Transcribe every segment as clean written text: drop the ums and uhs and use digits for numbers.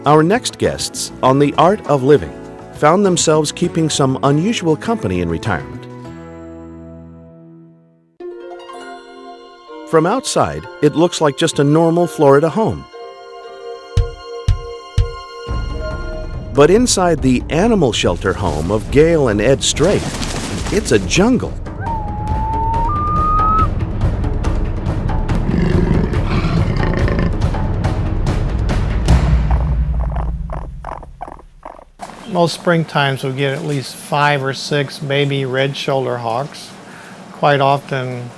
Our next guests on The Art of Living found themselves keeping some unusual company in retirement. From outside, it looks like just a normal Florida home. But inside the animal shelter home of Gail and Ed Strait, it's a jungle. Most spring times we get at least 5 or 6 baby red shoulder hawks. Quite often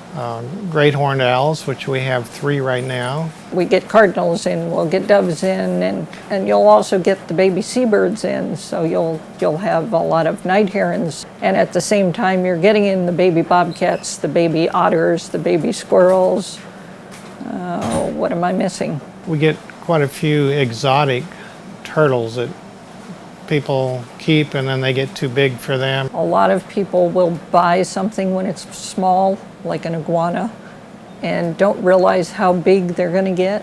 great horned owls, which we have 3 right now. We get cardinals in, we'll get doves in, and you'll also get the baby seabirds in, so you'll have a lot of night herons. And at the same time, you're getting in the baby bobcats, the baby otters, the baby squirrels. What am I missing? We get quite a few exotic turtles that people keep and then they get too big for them. A lot of people will buy something when it's small, like an iguana, and don't realize how big they're going to get.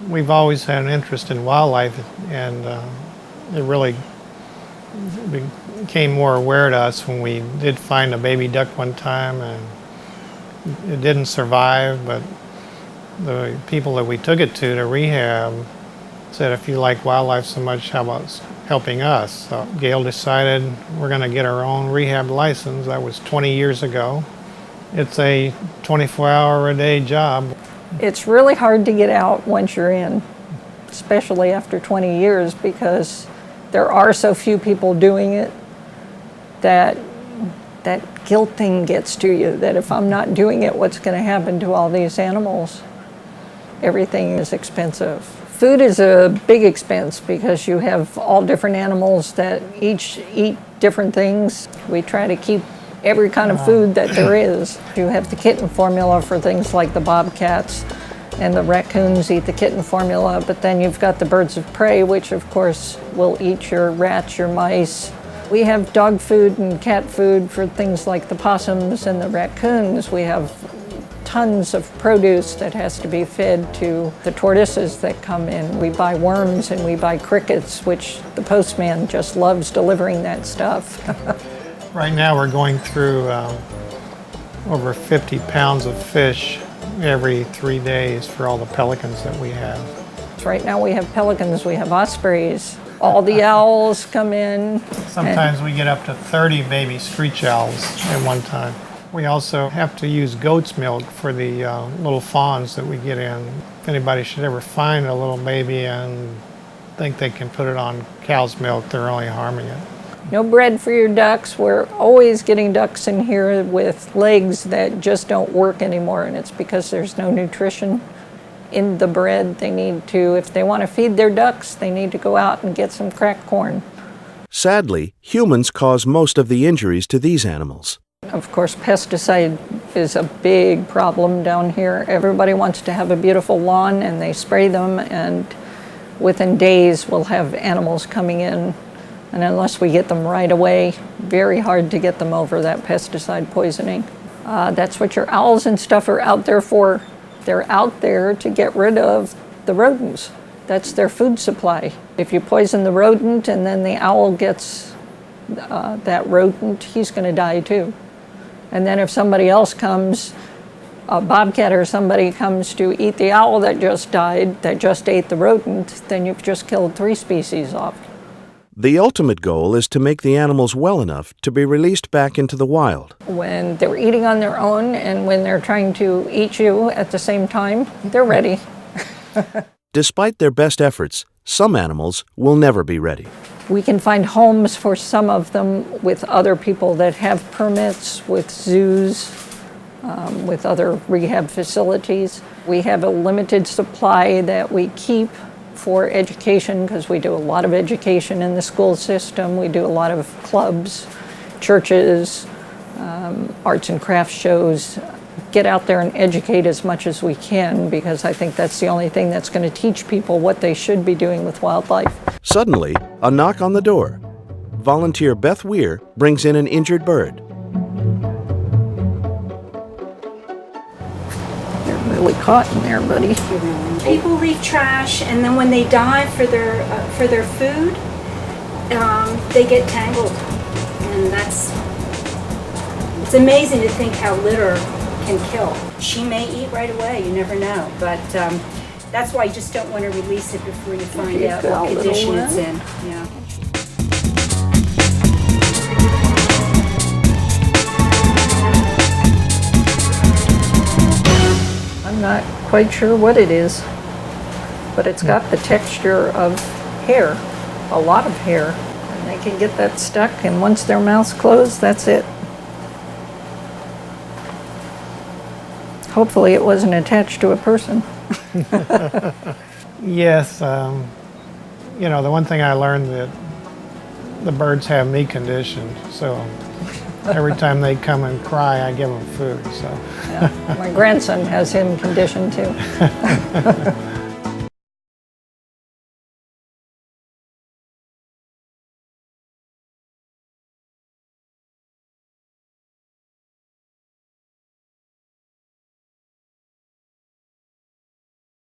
We've always had an interest in wildlife, and it really became more aware to us when we did find a baby duck one time, and it didn't survive, but the people that we took it to rehab said, if you like wildlife so much, how about helping us? So Gail decided we're going to get our own rehab license. That was 20 years ago. It's a 24-hour-a-day job. It's really hard to get out once you're in, especially after 20 years, because there are so few people doing it that that guilt thing gets to you, that if I'm not doing it, what's going to happen to all these animals? Everything is expensive. Food is a big expense because you have all different animals that each eat different things. We try to keep every kind of food that there is. You have the kitten formula for things like the bobcats, and the raccoons eat the kitten formula, but then you've got the birds of prey, which of course will eat your rats, your mice. We have dog food and cat food for things like the possums and the raccoons. We have tons of produce that has to be fed to the tortoises that come in. We buy worms and we buy crickets, which the postman just loves delivering that stuff. Right now we're going through over 50 pounds of fish every 3 days for all the pelicans that we have. Right now we have pelicans, we have ospreys, all the owls come in. Sometimes we get up to 30 baby screech owls at one time. We also have to use goat's milk for the little fawns that we get in. If anybody should ever find a little baby and think they can put it on cow's milk, they're only harming it. No bread for your ducks. We're always getting ducks in here with legs that just don't work anymore, and it's because there's no nutrition in the bread. They need to, if they want to feed their ducks, they need to go out and get some cracked corn. Sadly, humans cause most of the injuries to these animals. Of course, pesticide is a big problem down here. Everybody wants to have a beautiful lawn, and they spray them, and within days we'll have animals coming in. And unless we get them right away, very hard to get them over that pesticide poisoning. That's what your owls and stuff are out there for. They're out there to get rid of the rodents. That's their food supply. If you poison the rodent and then the owl gets that rodent, he's going to die too. And then if somebody else comes, a bobcat or somebody comes to eat the owl that just died, that just ate the rodent, then you've just killed 3 species off. The ultimate goal is to make the animals well enough to be released back into the wild. When they're eating on their own and when they're trying to eat you at the same time, they're ready. Despite their best efforts, some animals will never be ready. We can find homes for some of them with other people that have permits, with zoos, with other rehab facilities. We have a limited supply that we keep for education, because we do a lot of education in the school system. We do a lot of clubs, churches, arts and crafts shows. Get out there and educate as much as we can, because I think that's the only thing that's going to teach people what they should be doing with wildlife. Suddenly, a knock on the door. Volunteer Beth Weir brings in an injured bird. They're really caught in there, buddy. People leave trash, and then when they dive for their food, they get tangled, and it's amazing to think how litter can kill. She may eat right away, you never know, but that's why you just don't want to release it before you find out what condition it's in. Yeah. I'm not quite sure what it is, but it's got the texture of hair, a lot of hair. And they can get that stuck, and once their mouth's closed, that's it. Hopefully it wasn't attached to a person. Yes, you know, the one thing I learned that the birds have me conditioned, so every time they come and cry, I give them food. So Yeah. My grandson has him conditioned too.